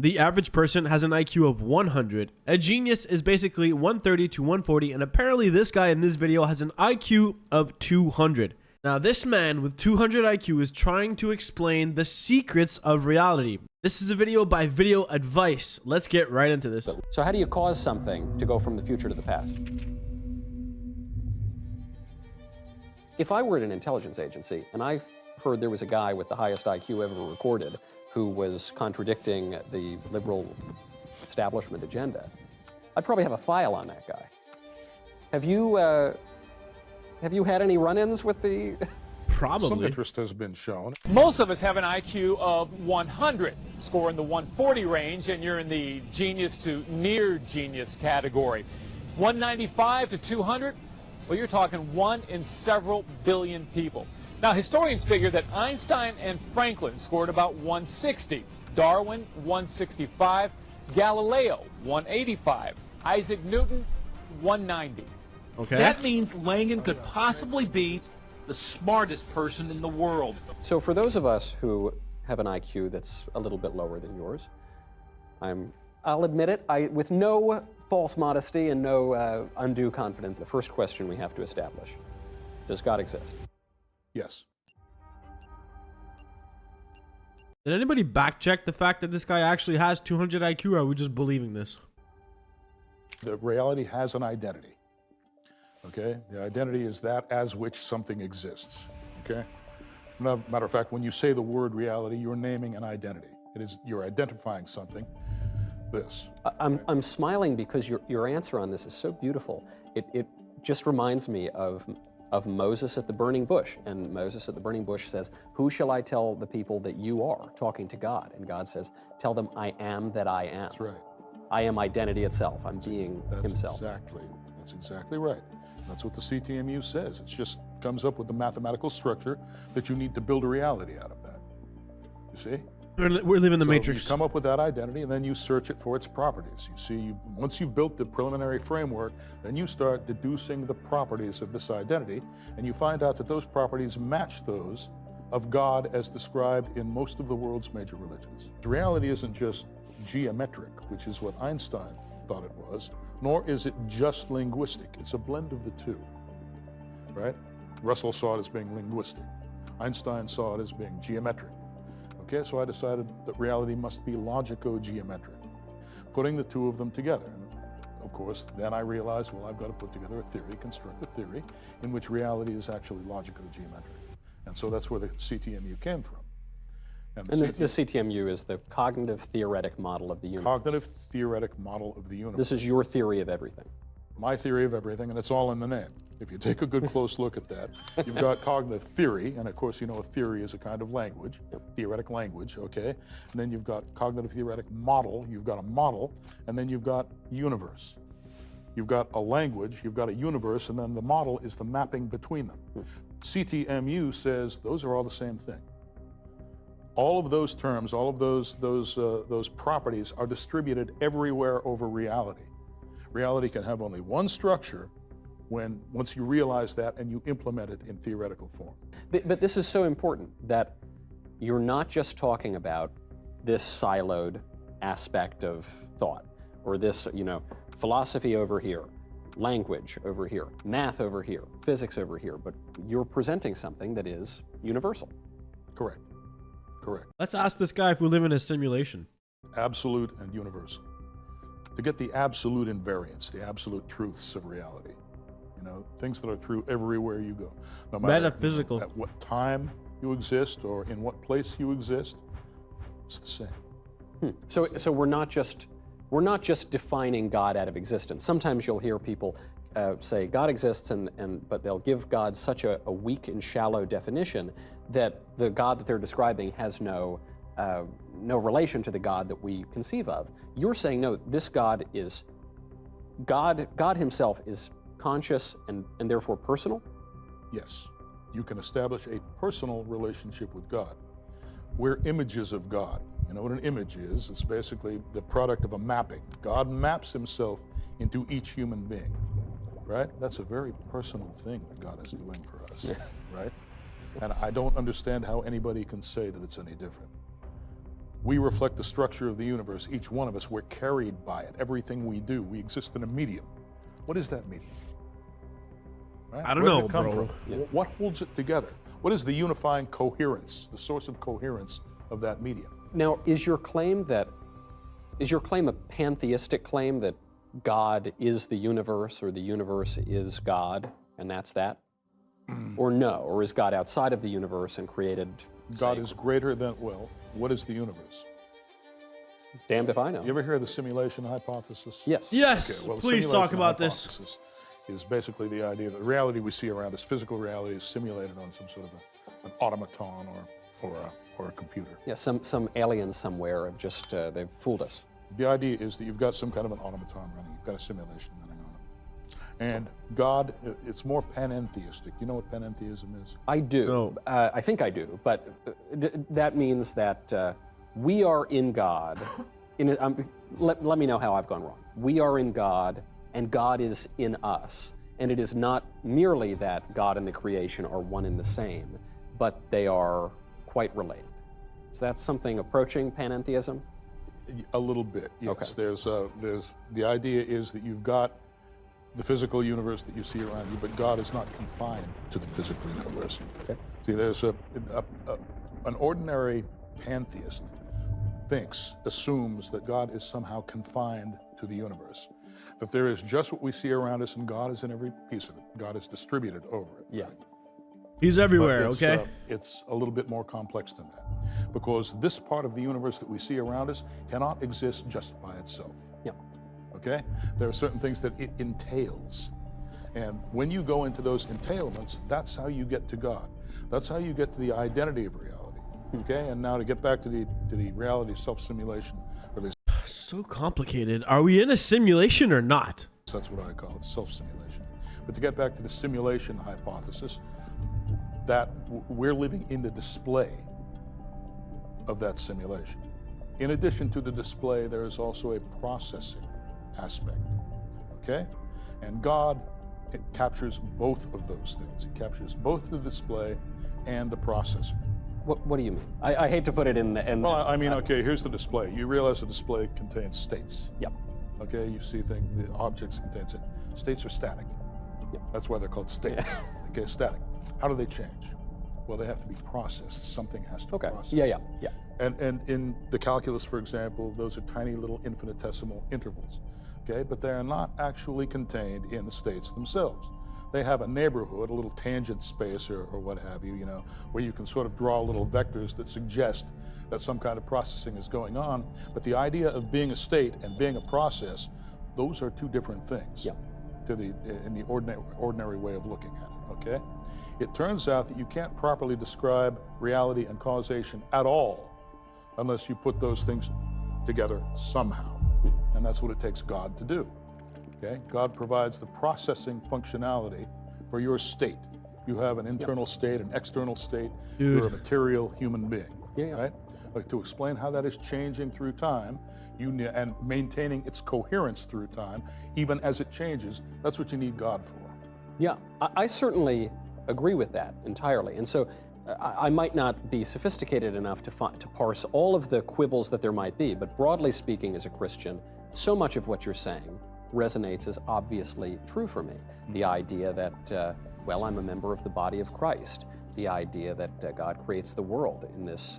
The average person has an IQ of 100. A genius is basically 130 to 140, and apparently this guy in this video has an IQ of 200. Now this man with 200 IQ is trying to explain the secrets of reality. This is a video by Video Advice. Let's get right into this. So how do you cause something to go from the future to the past? If I were at an intelligence agency and I heard there was a guy with the highest IQ ever recorded who was contradicting the liberal establishment agenda, I'd probably have a file on that guy. Have you had any run-ins with the... Probably. Some interest has been shown. Most of us have an IQ of 100, score in the 140 range, and you're in the genius to near genius category. 195 to 200, well, you're talking 1 in several billion people. Now, historians figure that Einstein and Franklin scored about 160, Darwin 165, Galileo 185, Isaac Newton 190. Okay. That means Langan could possibly be the smartest person in the world. So for those of us who have an IQ that's a little bit lower than yours, I'll admit it, with no false modesty and no undue confidence, the first question we have to establish: does God exist? Yes. Did anybody back check the fact that this guy actually has 200 IQ, or are we just believing this? The reality has an identity. Okay? The identity is that as which something exists. Okay? Matter of fact, when you say the word reality, you're naming an identity. You're identifying something. This. I'm smiling because your answer on this is so beautiful. It just reminds me of Moses at the burning bush. And Moses at the burning bush says, "Who shall I tell the people that you are?" Talking to God. And God says, "Tell them I am that I am." That's right. I am identity itself. I'm being himself. That's exactly right. That's what the CTMU says. It just comes up with the mathematical structure that you need to build a reality out of that. You see? We're living the So Matrix. you come up with that identity, and then you search it for its properties. You see, once you've built the preliminary framework, then you start deducing the properties of this identity, and you find out that those properties match those of God as described in most of the world's major religions. Reality isn't just geometric, which is what Einstein thought it was, nor is it just linguistic. It's a blend of the two, right? Russell saw it as being linguistic. Einstein saw it as being geometric. Okay, so I decided that reality must be logico-geometric, putting the two of them together. And of course, then I realized, well, I've got to put together a theory, construct a theory, in which reality is actually logico-geometric. And so that's where the CTMU came from. And the CTMU is the cognitive theoretic model of the universe. Cognitive theoretic model of the universe. This is your theory of everything. My theory of everything, and it's all in the name. If you take a good close look at that, you've got cognitive theory, and of course you know a theory is a kind of language, theoretic language, okay? And then you've got cognitive theoretic model, you've got a model, and then you've got universe. You've got a language, you've got a universe, and then the model is the mapping between them. CTMU says those are all the same thing. All of those terms, all of those properties are distributed everywhere over reality. Reality can have only one structure once you realize that and you implement it in theoretical form. But this is so important that you're not just talking about this siloed aspect of thought, or this, philosophy over here, language over here, math over here, physics over here, but you're presenting something that is universal. Correct. Correct. Let's ask this guy if we live in a simulation. Absolute and universal. To get the absolute invariance, the absolute truths of reality. Things that are true everywhere you go. No matter Metaphysical. at what time you exist or in what place you exist, it's the same. So we're not just defining God out of existence. Sometimes you'll hear people say God exists, but they'll give God such a weak and shallow definition that the God that they're describing has no relation to the God that we conceive of. You're saying, no, this God is, God himself is conscious and therefore personal? Yes, you can establish a personal relationship with God. We're images of God. You know what an image is? It's basically the product of a mapping. God maps himself into each human being, right? That's a very personal thing that God is doing for us, right? And I don't understand how anybody can say that it's any different. We reflect the structure of the universe. Each one of us, we're carried by it. Everything we do, we exist in a medium. What is that medium? Right? I don't Where did know, it come bro. from? What holds it together? What is the unifying coherence, the source of coherence of that medium? Now, is your claim a pantheistic claim that God is the universe or the universe is God and that's that? Or no? Or is God outside of the universe and created? God is greater than, well, what is the universe? Damned if I know. You ever hear of the simulation hypothesis? Yes. Yes, Okay, well, the please talk simulation about this. hypothesis is basically the idea that the reality we see around us, physical reality, is simulated on some sort of an automaton or a computer. Yeah, some aliens somewhere have just, they've fooled us. The idea is that you've got some kind of an automaton running, you've got a simulation running on it. And God, it's more panentheistic. You know what panentheism is? I do. No. I think I do, but that means that we are in God. Let me know how I've gone wrong. We are in God, and God is in us. And it is not merely that God and the creation are one and the same, but they are quite related. Is that something approaching panentheism? A little bit, yes. Okay. There's the idea is that you've got the physical universe that you see around you, but God is not confined to the physical universe. Okay. See, there's an ordinary pantheist assumes that God is somehow confined to the universe, that there is just what we see around us, and God is in every piece of it. God is distributed over it. Yeah. He's everywhere, But okay? It's a little bit more complex than that, because this part of the universe that we see around us cannot exist just by itself. Yeah. Okay? There are certain things that it entails. And when you go into those entailments, that's how you get to God. That's how you get to the identity of reality. Okay? And now to get back to the reality of self-simulation, or at least So complicated. Are we in a simulation or not? that's what I call it, self-simulation. But to get back to the simulation hypothesis, that we're living in the display of that simulation. In addition to the display, there is also a processing aspect, okay? And God, it captures both of those things. It captures both the display and the processor. What do you mean? I hate to put it in. Well, I mean, okay, here's the display. You realize the display contains states. Yep. Okay, you see things, the objects contain it. States are static. Yep. That's why they're called states. Okay, static. How do they change? Well, they have to be processed. Something has to Okay. process. Yeah. And in the calculus, for example, those are tiny little infinitesimal intervals. Okay, but they are not actually contained in the states themselves. They have a neighborhood, a little tangent space or what have you, where you can sort of draw little vectors that suggest that some kind of processing is going on. But the idea of being a state and being a process, those are two different things. Yeah. In the ordinary way of looking at it, okay? It turns out that you can't properly describe reality and causation at all unless you put those things together somehow. And that's what it takes God to do, okay? God provides the processing functionality for your state. You have an internal state, an external state. Dude. You're a material human being, Yeah. right? But to explain how that is changing through time, and maintaining its coherence through time, even as it changes, that's what you need God for. Yeah, I certainly agree with that entirely. And so I might not be sophisticated enough to parse all of the quibbles that there might be, but broadly speaking, as a Christian, so much of what you're saying resonates as obviously true for me. The idea that, well, I'm a member of the body of Christ. The idea that God creates the world in this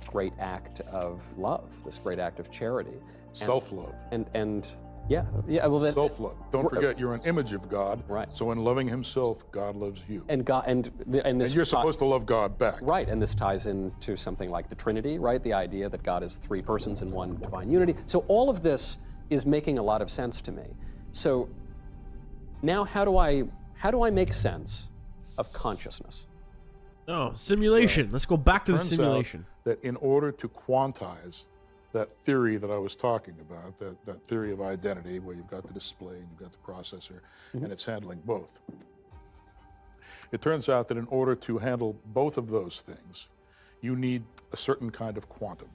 great act of love, this great act of charity. Self-love. And yeah, well, that, Self-love. Don't forget, you're an image of God. Right. So in loving Himself, God loves you. and God, and this And you're supposed to love God back. Right, and this ties into something like the Trinity, right? The idea that God is three persons in one divine unity. So all of this is making a lot of sense to me. So now how do I make sense of consciousness? Oh, simulation. Let's go back to the Turns simulation. out that in order to quantize that theory that I was talking about, that theory of identity, where you've got the display and you've got the processor, and it's handling both. It turns out that in order to handle both of those things, you need a certain kind of quantum.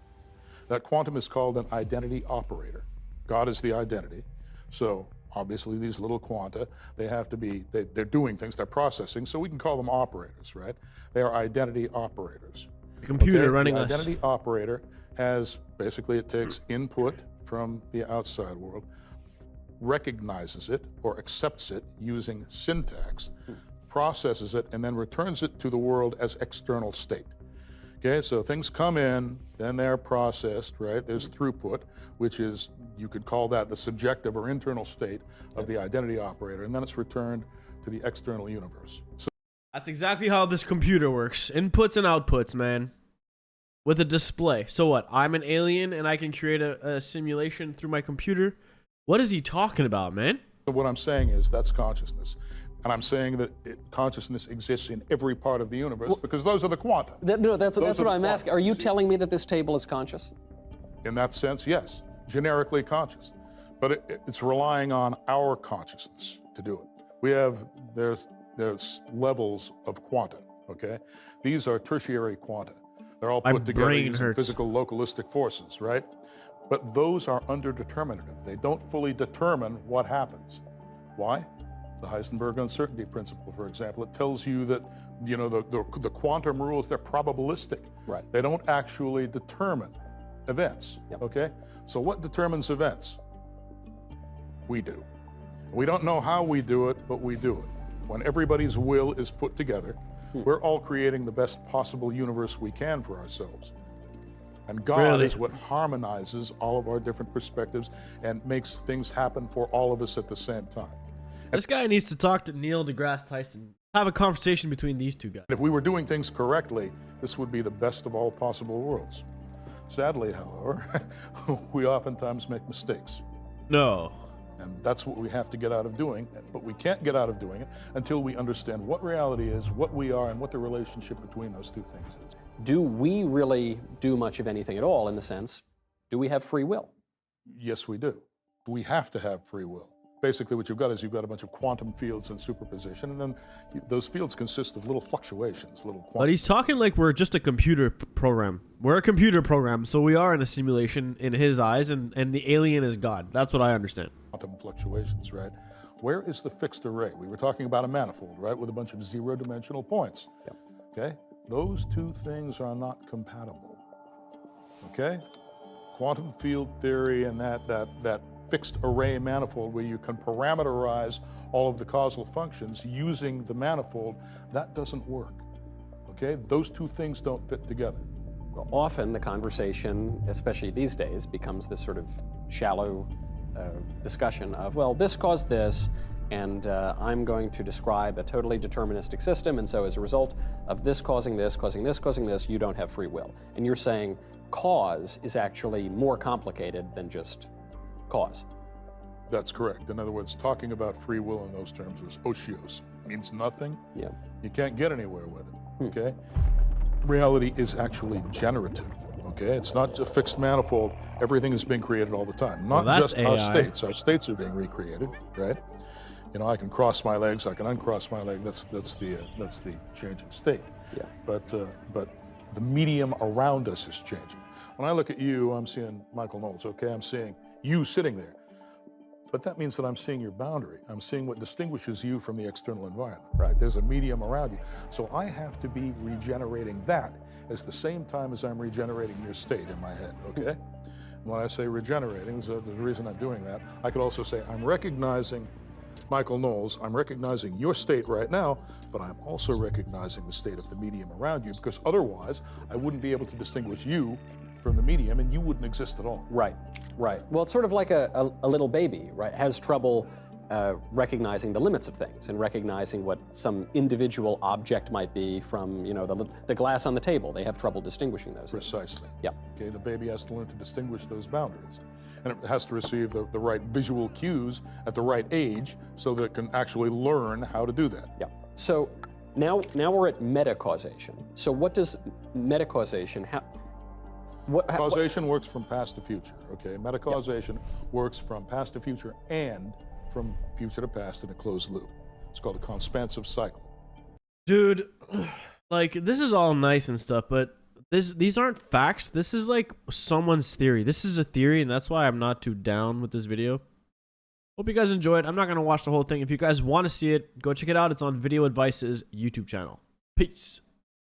That quantum is called an identity operator. God is the identity. So obviously these little quanta, they have to be, they're doing things, they're processing, so we can call them operators, right? They are identity operators. The computer Okay? running the us. identity operator has basically, it takes input from the outside world, recognizes it or accepts it using syntax, processes it, and then returns it to the world as external state. Okay, so things come in, then they're processed, right? There's throughput, which is, you could call that the subjective or internal state of the identity operator, and then it's returned to the external universe. So That's exactly how this computer works. Inputs and outputs, man. With a display. So what? I'm an alien and I can create a simulation through my computer? What is he talking about, man? what I'm saying is that's consciousness. And I'm saying that consciousness exists in every part of the universe because those are the quanta. That's what I'm asking. Are you telling me that this table is conscious? In that sense, yes, generically conscious. But it's relying on our consciousness to do it. There's levels of quanta, okay? These are tertiary quanta. They're all put together using physical localistic forces, right? But those are underdeterminative. They don't fully determine what happens. Why? The Heisenberg uncertainty principle, for example, it tells you that, you know, the quantum rules, they're probabilistic. Right. They don't actually determine events, okay? So what determines events? We do. We don't know how we do it, but we do it. When everybody's will is put together, we're all creating the best possible universe we can for ourselves. And God is what harmonizes all of our different perspectives and makes things happen for all of us at the same time. This guy needs to talk to Neil deGrasse Tyson. Have a conversation between these two guys. If we were doing things correctly, this would be the best of all possible worlds. Sadly, however, we oftentimes make mistakes. No. And that's what we have to get out of doing, but we can't get out of doing it until we understand what reality is, what we are, and what the relationship between those two things is. Do we really do much of anything at all in the sense, do we have free will? Yes, we do. We have to have free will. Basically, what you've got is you've got a bunch of quantum fields in superposition, and then those fields consist of little fluctuations, little quantum. But he's talking like we're just a computer program. We're a computer program, so we are in a simulation in his eyes, and the alien is God. That's what I understand. Quantum fluctuations, right? Where is the fixed array? We were talking about a manifold, right, with a bunch of zero-dimensional points. Yep. Okay? Those two things are not compatible. Okay? Quantum field theory and that fixed array manifold where you can parameterize all of the causal functions using the manifold, that doesn't work. Okay? Those two things don't fit together. Well, often the conversation, especially these days, becomes this sort of shallow discussion of, well, this caused this, and I'm going to describe a totally deterministic system, and so as a result of this causing this, causing this, causing this, you don't have free will. And you're saying cause is actually more complicated than just cause. That's correct. In other words, talking about free will in those terms is osios. It means nothing. Yeah. You can't get anywhere with it, okay? Reality is actually generative, okay? It's not a fixed manifold. Everything is being created all the time. Not just our states. Our states are being recreated, right? You know, I can cross my legs, I can uncross my leg. That's the changing state. Yeah. But the medium around us is changing. When I look at you, I'm seeing Michael Knowles, okay? I'm seeing you sitting there. But that means that I'm seeing your boundary. I'm seeing what distinguishes you from the external environment, right? There's a medium around you. So I have to be regenerating that at the same time as I'm regenerating your state in my head, okay? When I say regenerating, there's a reason I'm doing that. I could also say I'm recognizing Michael Knowles, I'm recognizing your state right now, but I'm also recognizing the state of the medium around you, because otherwise I wouldn't be able to distinguish you from the medium, and you wouldn't exist at all. Right, right. Well, it's sort of like a little baby, right? Has trouble recognizing the limits of things and recognizing what some individual object might be from, you know, the glass on the table. They have trouble distinguishing those things. Precisely. Yeah. Okay, the baby has to learn to distinguish those boundaries. And it has to receive the right visual cues at the right age so that it can actually learn how to do that. Yeah. So now we're at metacausation. So what does metacausation Causation works from past to future, okay? Metacausation works from past to future and from future to past in a closed loop. It's called a conspansive cycle. Dude, like, this is all nice and stuff, but these aren't facts. This is like someone's theory. This is a theory, and that's why I'm not too down with this video. Hope you guys enjoyed. I'm not going to watch the whole thing. If you guys want to see it, go check it out. It's on Video Advice's YouTube channel. Peace.